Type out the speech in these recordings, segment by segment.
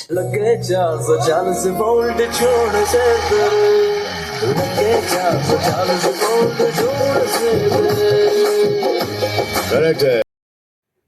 लगे 440 वोल्ट छोड़ से तेरे, लगे 440 वोल्ट छोड़ से तेरे। करेक्ट है।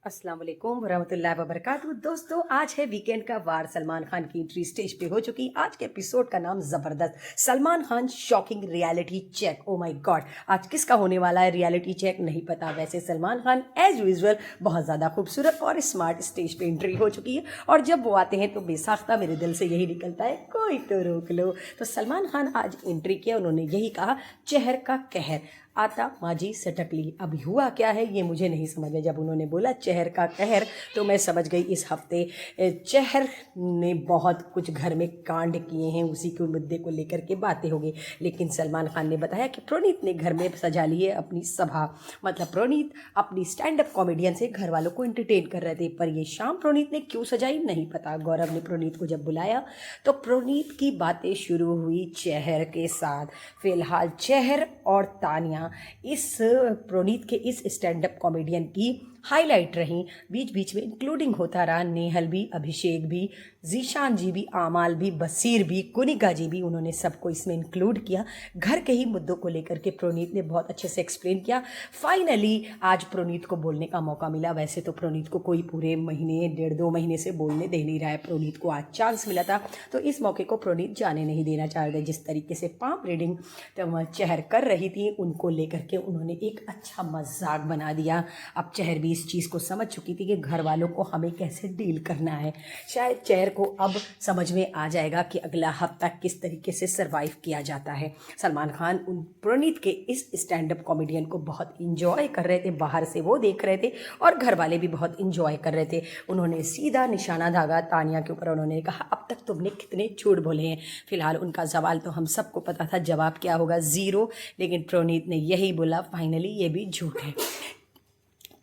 अस्सलाम वालेकुम वरहमतुल्लाहि वबरकातुहू। दोस्तों, आज है वीकेंड का वार। सलमान खान की एंट्री स्टेज पे हो चुकी। आज के एपिसोड का नाम ज़बरदस्त, Salman Khan shocking reality check. Oh my god, आज किसका होने वाला है रियलिटी चेक नहीं पता। वैसे सलमान खान एज यूजुअल बहुत ज़्यादा खूबसूरत और स्मार्ट स्टेज पे एंट्री हो चुकी है, और जब वो आते हैं तो बेसाख्ता मेरे दिल से यही निकलता है, कोई तो रोक लो। तो सलमान खान आज एंट्री किया, उन्होंने यही कहा, चेहर का कहर आता माजी सटकली। अब हुआ क्या है ये मुझे नहीं समझ में। जब उन्होंने बोला चेहर का कहर तो मैं समझ गई इस हफ्ते चेहर ने बहुत कुछ घर में कांड किए हैं, उसी के मुद्दे को लेकर के बातें होगी। लेकिन सलमान खान ने बताया कि प्रोनीत ने घर में सजा ली है अपनी सभा। मतलब प्रोनीत अपनी स्टैंड अप कॉमेडियन से घर वालों को एंटरटेन कर रहे थे, पर ये शाम प्रोनीत ने क्यों सजाई नहीं पता। गौरव ने प्रोनीत को जब बुलाया तो प्रोनीत की बातें शुरू हुई चेहर के साथ। फिलहाल चेहर और तानिया इस प्रोनीत के इस स्टैंड अप कॉमेडियन की हाईलाइट रही। बीच बीच में इंक्लूडिंग होता रहा नेहल भी, अभिषेक भी, जीशान जी भी, आमाल भी, बसीर भी, कुनिका जी भी, उन्होंने सबको इसमें इंक्लूड किया। घर के ही मुद्दों को लेकर के प्रोनीत ने बहुत अच्छे से एक्सप्लेन किया। फाइनली आज प्रोनीत को बोलने का मौका मिला। वैसे तो प्रोनीत को कोई पूरे महीने 1.5-2 महीने से बोलने दे नहीं रहा है। प्रोनीत को आज चांस मिला था, तो इस मौके को प्रोनीत जाने नहीं देना चाह रहे। जिस तरीके से पाम रीडिंग तो चेहर कर रही थी, उनको लेकर के उन्होंने एक अच्छा मजाक बना दिया। अब चेहर भी इस चीज़ को समझ चुकी थी कि घर वालों को हमें कैसे डील करना है। शायद चेहर को अब समझ में आ जाएगा कि अगला हफ्ता किस तरीके से सरवाइव किया जाता है। सलमान खान उन प्रोनीत के इस स्टैंड अप कॉमेडियन को बहुत इंजॉय कर रहे थे, बाहर से वो देख रहे थे और घर वाले भी बहुत इंजॉय कर रहे थे। उन्होंने सीधा निशाना दागा तानिया के ऊपर। उन्होंने कहा, अब तक तुमने कितने झूठ बोले हैं। फिलहाल उनका सवाल तो हम सबको पता था, जवाब क्या होगा, 0। लेकिन प्रोनीत ने यही बोला, फाइनली ये भी झूठ है।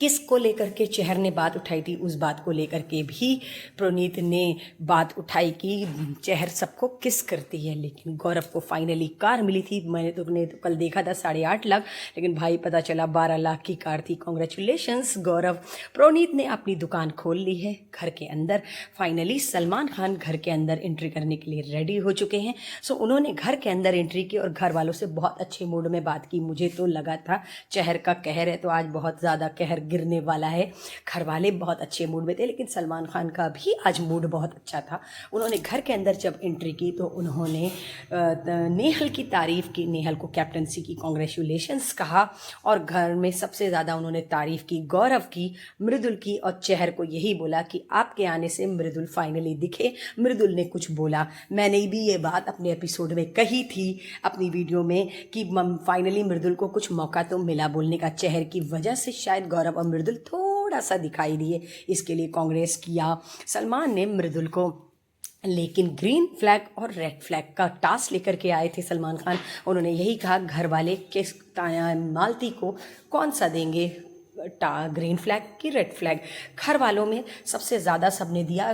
किस को लेकर के चेहर ने बात उठाई थी, उस बात को लेकर के भी प्रोनीत ने बात उठाई कि चेहर सबको किस करती है। लेकिन गौरव को फाइनली कार मिली थी। मैंने तो कल देखा था 8.5 लाख, लेकिन भाई पता चला 12 लाख की कार थी। कॉन्ग्रेचुलेशंस गौरव। प्रोनीत ने अपनी दुकान खोल ली है घर के अंदर। फाइनली सलमान खान घर के अंदर एंट्री करने के लिए रेडी हो चुके हैं। सो उन्होंने घर के अंदर एंट्री की और घर वालों से बहुत अच्छे मूड में बात की। मुझे तो लगा था चेहर का कहर है तो आज बहुत ज़्यादा कहर गिरने वाला है। घर वाले बहुत अच्छे मूड में थे, लेकिन सलमान खान का भी आज मूड बहुत अच्छा था। उन्होंने घर के अंदर जब एंट्री की तो उन्होंने नेहल की तारीफ़ की, नेहल को कैप्टनसी की कॉन्ग्रेचुलेशंस कहा, और घर में सबसे ज़्यादा उन्होंने तारीफ़ की गौरव की, मृदुल की, और चेहर को यही बोला कि आपके आने से मृदुल फाइनली दिखे। मृदुल ने कुछ बोला, मैंने भी ये बात अपने एपिसोड में कही थी अपनी वीडियो में कि फाइनली मृदुल को कुछ मौका तो मिला बोलने का। चेहर की वजह से शायद गौरव और मृदुल थोड़ा सा दिखाई दिए, इसके लिए कांग्रेस किया सलमान ने मृदुल को। लेकिन ग्रीन फ्लैग और रेड फ्लैग का टास्क लेकर के आए थे सलमान खान। उन्होंने यही कहा, घर वाले किस मालती को कौन सा देंगे, ग्रीन फ्लैग की रेड फ्लैग। घर वालों में सबसे ज़्यादा सबने दिया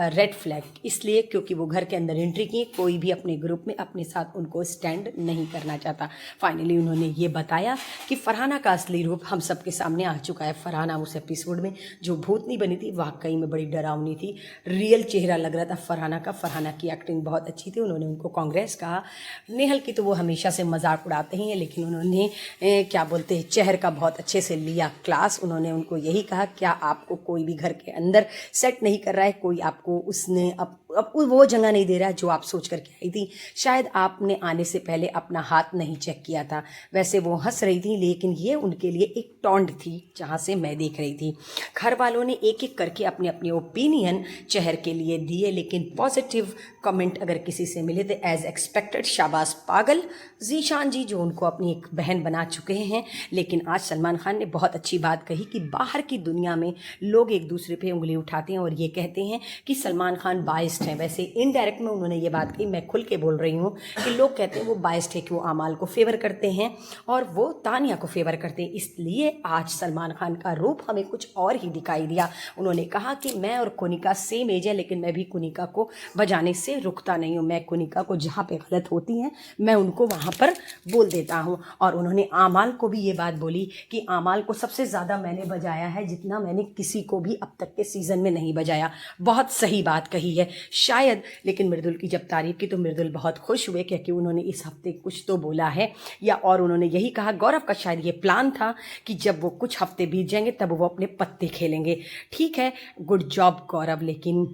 रेड फ्लैग, इसलिए क्योंकि वो घर के अंदर एंट्री की, कोई भी अपने ग्रुप में अपने साथ उनको स्टैंड नहीं करना चाहता। फाइनली उन्होंने ये बताया कि फरहाना का असली रूप हम सबके सामने आ चुका है। फरहाना उस एपिसोड में जो भूतनी बनी थी वाकई में बड़ी डरावनी थी, रियल चेहरा लग रहा था फरहाना का। फरहाना की एक्टिंग बहुत अच्छी थी। उन्होंने उनको कांग्रेस कहा। नेहल की तो वो हमेशा से मजाक उड़ाते ही हैं, लेकिन उन्होंने क्या बोलते हैं, चेहर का बहुत अच्छे से लिया क्लास। उन्होंने उनको यही कहा, क्या आपको कोई भी घर के अंदर सेट नहीं कर रहा है, कोई आपको उसने अब वो जगह नहीं दे रहा है जो आप सोच करके आई थी। शायद आपने आने से पहले अपना हाथ नहीं चेक किया था। वैसे वो हंस रही थी, लेकिन ये उनके लिए एक टॉन्ट थी जहाँ से मैं देख रही थी। घर वालों ने एक एक करके अपने अपने ओपिनियन चेहर के लिए दिए, लेकिन पॉजिटिव कमेंट अगर किसी से मिले तो एज एक्सपेक्टेड शाबाश पागल जीशान जी, जो उनको अपनी एक बहन बना चुके हैं। लेकिन आज सलमान खान ने बहुत अच्छी बात कही कि बाहर की दुनिया में लोग एक दूसरे पे उंगली उठाते हैं और ये कहते हैं कि सलमान खान बाइस्ड है। वैसे इनडायरेक्ट में उन्होंने ये बात कही, मैं खुल के बोल रही हूँ कि लोग कहते हैं वो बाइस्ड है कि वो आमाल को फेवर करते हैं और वो तानिया को फेवर करते हैं। इसलिए आज सलमान खान का रूप हमें कुछ और ही दिखाई दिया। उन्होंने कहा कि मैं और कुनिका सेम एज है, लेकिन मैं भी कुनिका को बजाने से रुकता नहीं हूँ। मैं कुनिका को जहाँ पे गलत होती हैं मैं उनको वहाँ पर बोल देता हूँ। और उन्होंने आमाल को भी ये बात बोली कि आमाल को सबसे सबसे ज़्यादा मैंने बजाया है जितना मैंने किसी को भी अब तक के सीज़न में नहीं बजाया। बहुत सही बात कही है शायद। लेकिन मृदुल की जब तारीफ़ की तो मृदुल बहुत खुश हुए क्योंकि उन्होंने इस हफ्ते कुछ तो बोला है, या और उन्होंने यही कहा, गौरव का शायद ये प्लान था कि जब वो कुछ हफ्ते बीत जाएंगे तब वो अपने पत्ते खेलेंगे। ठीक है, गुड जॉब गौरव। लेकिन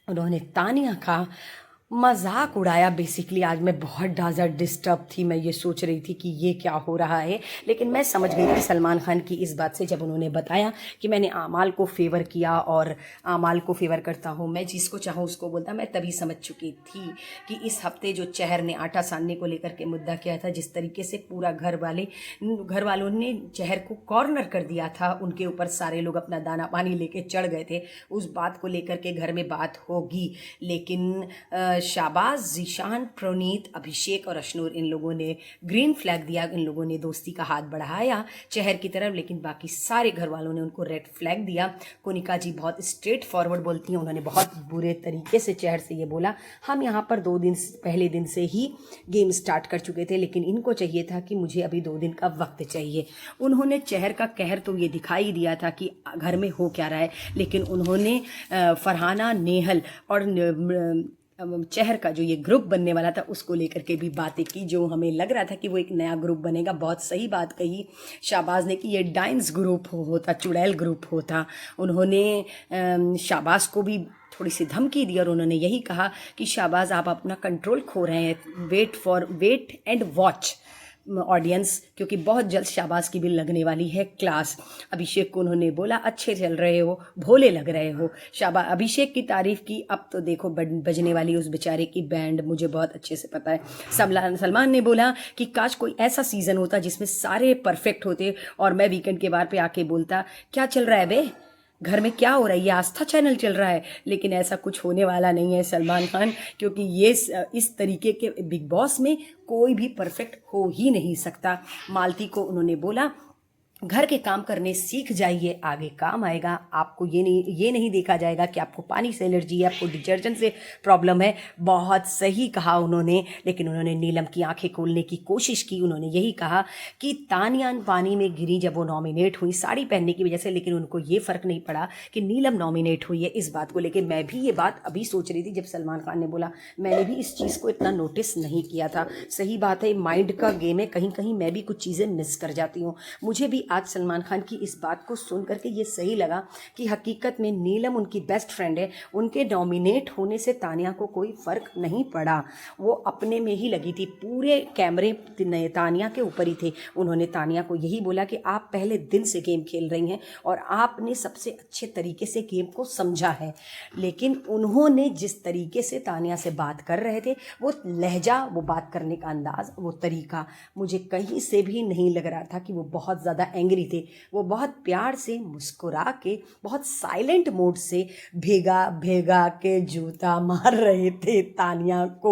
उन्होंने तानिया का मजाक उड़ाया बेसिकली। आज मैं बहुत ज़्यादा डिस्टर्ब थी, मैं ये सोच रही थी कि ये क्या हो रहा है, लेकिन मैं समझ गई थी सलमान खान की इस बात से जब उन्होंने बताया कि मैंने आमाल को फेवर किया और आमाल को फेवर करता हूँ, मैं जिसको चाहूँ उसको बोलता। मैं तभी समझ चुकी थी कि इस हफ्ते जो चहर ने आटा सानने को लेकर के मुद्दा किया था, जिस तरीके से पूरा घर वालों ने चहर को कॉर्नर कर दिया था, उनके ऊपर सारे लोग अपना दाना पानी लेके चढ़ गए थे, उस बात को लेकर के घर में बात होगी। लेकिन शाबाज, जीशान, प्रोनीत, अभिषेक और अशनूर, इन लोगों ने ग्रीन फ्लैग दिया, इन लोगों ने दोस्ती का हाथ बढ़ाया चहर की तरफ, लेकिन बाकी सारे घर वालों ने उनको रेड फ्लैग दिया। कोनिका जी बहुत स्ट्रेट फॉरवर्ड बोलती हैं, उन्होंने बहुत बुरे तरीके से चहर से ये बोला, हम यहाँ पर 2 दिन पहले दिन से ही गेम स्टार्ट कर चुके थे, लेकिन इनको चाहिए था कि मुझे अभी 2 दिन का वक्त चाहिए। उन्होंने चहर का कहर तो ये दिखाई दिया था कि घर में हो क्या रहा है, लेकिन उन्होंने फरहाना, नेहल और चहर का जो ये ग्रुप बनने वाला था उसको लेकर के भी बातें की, जो हमें लग रहा था कि वो एक नया ग्रुप बनेगा। बहुत सही बात कही शाबाज ने कि ये डाइंस ग्रुप होता, चुड़ैल ग्रुप होता। उन्होंने शाबाज को भी थोड़ी सी धमकी दी और उन्होंने यही कहा कि शाबाज आप अपना कंट्रोल खो रहे हैं, वेट एंड वॉच ऑडियंस, क्योंकि बहुत जल्द शाबाज की भी लगने वाली है क्लास। अभिषेक को उन्होंने बोला अच्छे चल रहे हो, भोले लग रहे हो। अभिषेक की तारीफ की, अब तो देखो बजने वाली उस बेचारे की बैंड, मुझे बहुत अच्छे से पता है। सलमान ने बोला कि काश कोई ऐसा सीजन होता जिसमें सारे परफेक्ट होते और मैं वीकेंड के बार पे आके बोलता क्या चल रहा है बे, घर में क्या हो रहा है, ये आस्था चैनल चल रहा है। लेकिन ऐसा कुछ होने वाला नहीं है सलमान खान, क्योंकि ये इस तरीके के बिग बॉस में कोई भी परफेक्ट हो ही नहीं सकता। मालती को उन्होंने बोला घर के काम करने सीख जाइए, आगे काम आएगा। आपको ये नहीं देखा जाएगा कि आपको पानी से एलर्जी है, आपको डिटर्जेंट से प्रॉब्लम है। बहुत सही कहा उन्होंने। लेकिन उन्होंने नीलम की आंखें खोलने की कोशिश की। उन्होंने यही कहा कि तानिया पानी में गिरी जब वो नॉमिनेट हुई साड़ी पहनने की वजह से, लेकिन उनको ये फ़र्क नहीं पड़ा कि नीलम नॉमिनेट हुई है। इस बात को लेकर मैं भी ये बात अभी सोच रही थी जब सलमान खान ने बोला, मैंने भी इस चीज़ को इतना नोटिस नहीं किया था। सही बात है, माइंड का गेम है, कहीं कहीं मैं भी कुछ चीज़ें मिस कर जाती हूँ। मुझे भी आज सलमान खान की इस बात को सुन करके ये सही लगा कि हकीकत में नीलम उनकी बेस्ट फ्रेंड है। उनके नॉमिनेट होने से तानिया को कोई फ़र्क नहीं पड़ा, वो अपने में ही लगी थी। पूरे कैमरे तानिया के ऊपर ही थे। उन्होंने तानिया को यही बोला कि आप पहले दिन से गेम खेल रही हैं और आपने सबसे अच्छे तरीके से गेम को समझा है। लेकिन उन्होंने जिस तरीके से तानिया से बात कर रहे थे, वो लहजा, वो बात करने का अंदाज़, वो तरीका, मुझे कहीं से भी नहीं लग रहा था कि वो बहुत ज़्यादा एंग्री थे। वो बहुत प्यार से मुस्कुरा के, बहुत साइलेंट मोड से भेगा के जूता मार रहे थे तानिया को।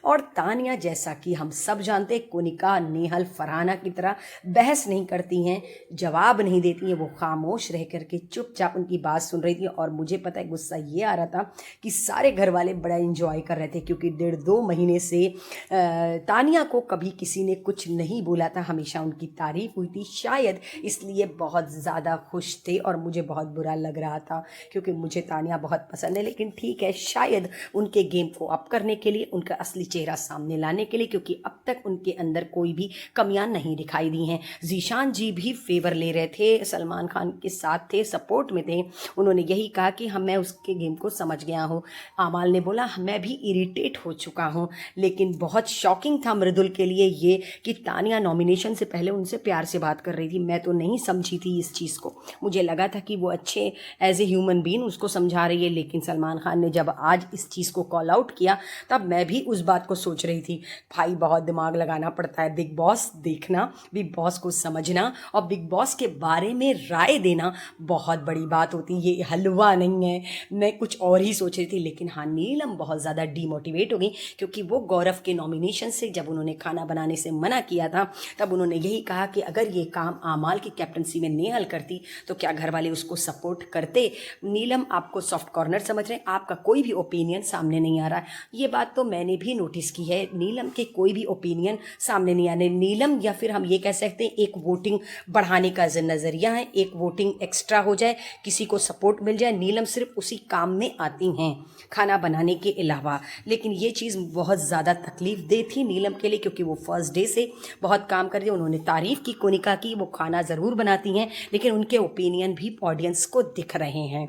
और तानिया, जैसा कि हम सब जानते हैं, कोनिका, नेहल, फरहाना की तरह बहस नहीं करती हैं, जवाब नहीं देती हैं। वो खामोश रह करके चुपचाप उनकी बात सुन रही थी। और मुझे पता है गुस्सा ये आ रहा था कि सारे घर वाले बड़ा एंजॉय कर रहे थे, क्योंकि 1.5-2 महीने से तानिया को कभी किसी ने कुछ नहीं बोला था, हमेशा उनकी तारीफ हुई थी। शायद इसलिए बहुत ज़्यादा खुश थे और मुझे बहुत बुरा लग रहा था, क्योंकि मुझे तानिया बहुत पसंद है। लेकिन ठीक है, शायद उनके गेम को अप करने के लिए, उनका असली चेहरा सामने लाने के लिए, क्योंकि अब तक उनके अंदर कोई भी कमियां नहीं दिखाई दी हैं। जीशान जी भी फेवर ले रहे थे, सलमान खान के साथ थे, सपोर्ट में थे। उन्होंने यही कहा कि मैं उसके गेम को समझ गया हूँ। आमाल ने बोला मैं भी इरिटेट हो चुका हूँ। लेकिन बहुत शॉकिंग था मृदुल के लिए ये कि तानिया नॉमिनेशन से पहले उनसे प्यार से बात कर रही थी। मैं तो नहीं समझी थी इस चीज़ को, मुझे लगा था कि वो अच्छे एज ए ह्यूमन बीइंग उसको समझा रही है। लेकिन सलमान खान ने जब आज इस चीज़ को कॉल आउट किया, तब मैं भी उस बात को सोच रही थी, भाई बहुत दिमाग लगाना पड़ता है। बिग बॉस देखना, बिग बॉस को समझना और बिग बॉस के बारे में राय देना बहुत बड़ी बात होती है, ये हलवा नहीं है। मैं कुछ और ही सोच रही थी। लेकिन हाँ, नीलम बहुत ज़्यादा डीमोटिवेट हो गई, क्योंकि वो गौरव के नॉमिनेशन से जब उन्होंने खाना बनाने से मना किया था, तब उन्होंने यही कहा कि अगर ये काम अमाल की कैप्टनसी में नेहल करती तो क्या घर वाले उसको सपोर्ट करते? नीलम आपको सॉफ्ट कॉर्नर समझ रहे हैं, आपका कोई भी ओपिनियन सामने नहीं आ रहा है। ये बात तो मैंने भी नोटिस की है, नीलम के कोई भी ओपिनियन सामने नहीं आने। नीलम या फिर हम ये कह सकते हैं एक वोटिंग बढ़ाने का नज़रिया है, एक वोटिंग एक्स्ट्रा हो जाए, किसी को सपोर्ट मिल जाए। नीलम सिर्फ उसी काम में आती हैं खाना बनाने के अलावा। लेकिन ये चीज़ बहुत ज़्यादा तकलीफ दे थी नीलम के लिए, क्योंकि वो फर्स्ट डे से बहुत काम कर रही है। उन्होंने तारीफ़ की कोनिका की, वो खाना ज़रूर बनाती हैं, लेकिन उनके ओपिनियन भी ऑडियंस को दिख रहे हैं।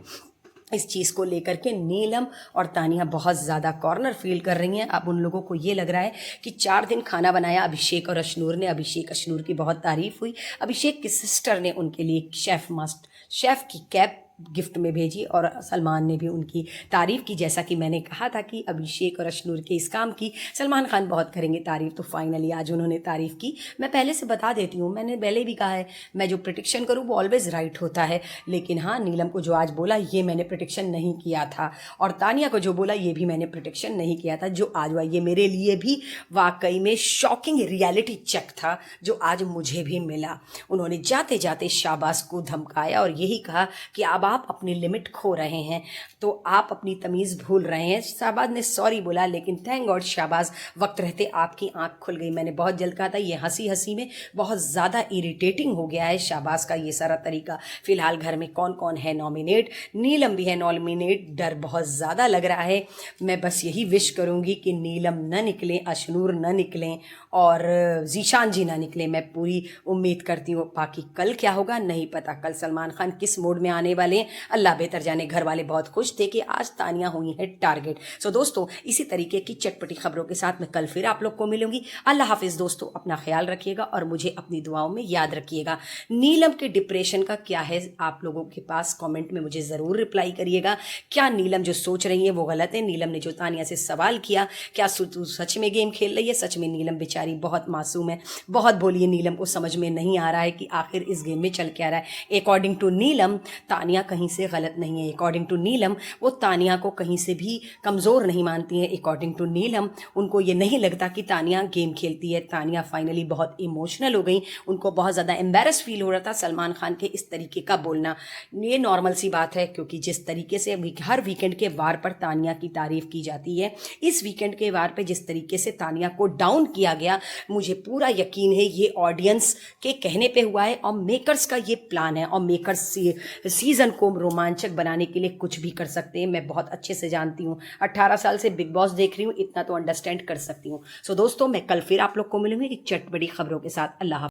इस चीज़ को लेकर के नीलम और तानिया बहुत ज़्यादा कॉर्नर फील कर रही हैं। अब उन लोगों को ये लग रहा है कि 4 दिन खाना बनाया अभिषेक और अशनूर ने। अभिषेक अशनूर की बहुत तारीफ़ हुई। अभिषेक की सिस्टर ने उनके लिए शेफ़ की कैप गिफ्ट में भेजी और सलमान ने भी उनकी तारीफ़ की। जैसा कि मैंने कहा था कि अभिषेक और अशनूर के इस काम की सलमान खान बहुत करेंगे तारीफ़, तो फाइनली आज उन्होंने तारीफ़ की। मैं पहले से बता देती हूँ, मैंने पहले भी कहा है, मैं जो प्रेडिक्शन करूँ वो ऑलवेज़ राइट होता है। लेकिन हाँ, नीलम को जो आज बोला ये मैंने प्रेडिक्शन नहीं किया था, और तानिया को जो बोला ये भी मैंने प्रेडिक्शन नहीं किया था। जो आज हुआ ये मेरे लिए भी वाकई में शॉकिंग रियलिटी चेक था जो आज मुझे भी मिला। उन्होंने जाते जाते शाहबाज को धमकाया और यही कहा कि अब आप अपनी लिमिट खो रहे हैं, तो आप अपनी तमीज़ भूल रहे हैं। शाहबाज ने सॉरी बोला, लेकिन थैंक गॉड शाहबाज वक्त रहते आपकी आंख खुल गई। मैंने बहुत जल्द कहा था ये हंसी हंसी में बहुत ज़्यादा इरिटेटिंग हो गया है शाहबाज का ये सारा तरीका। फ़िलहाल घर में कौन कौन है नॉमिनेट? नीलम भी है नॉमिनेट। डर बहुत ज़्यादा लग रहा है। मैं बस यही विश करूँगी कि नीलम न निकलें, अशनूर न निकलें और जीशान जी ना निकले। मैं पूरी उम्मीद करती हूँ। बाकी कल क्या होगा नहीं पता, कल सलमान खान किस मोड में आने वाले हैं अल्लाह बेहतर जाने। घर वाले बहुत खुश थे कि आज तानिया हुई है टारगेट। सो दोस्तों, इसी तरीके की चटपटी खबरों के साथ मैं कल फिर आप लोग को मिलूंगी। अल्लाह हाफिज़ दोस्तों, अपना ख्याल रखिएगा और मुझे अपनी दुआओं में याद रखिएगा। नीलम के डिप्रेशन का क्या है आप लोगों के पास कमेंट में मुझे ज़रूर रिप्लाई करिएगा। क्या नीलम जो सोच रही है वो गलत है? नीलम ने जो तानिया से सवाल किया, क्या तू सच में गेम खेल रही है? सच में नीलम बेचारी बहुत मासूम है, बहुत बोली है। नीलम को समझ में नहीं आ रहा है कि आखिर इस गेम में चल क्या रहा है। अकॉर्डिंग टू नीलम तानिया कहीं से गलत नहीं है। अकॉर्डिंग टू नीलम वो तानिया को कहीं से भी कमज़ोर नहीं मानती हैं। अकॉर्डिंग टू नीलम उनको ये नहीं लगता कि तानिया गेम खेलती है। तानिया फाइनली बहुत इमोशनल हो गई, उनको बहुत ज़्यादा एम्बेरस फील हो रहा था सलमान खान के इस तरीके का बोलना। ये नॉर्मल सी बात है, क्योंकि जिस तरीके से हर वीकेंड के वार पर तानिया की तारीफ़ की जाती है, इस वीकेंड के वार पर जिस तरीके से तानिया को डाउन किया गया, मुझे पूरा यकीन है ये ऑडियंस के कहने पे हुआ है और मेकर्स का ये प्लान है। और मेकर्स सीज़न को रोमांचक बनाने के लिए कुछ भी कर सकते हैं। मैं बहुत अच्छे से जानती हूँ, 18 साल से बिग बॉस देख रही हूँ, इतना तो अंडरस्टैंड कर सकती हूँ। सो दोस्तों, मैं कल फिर आप लोग को मिलूंगी एक चटपटी खबरों के साथ। अल्लाह।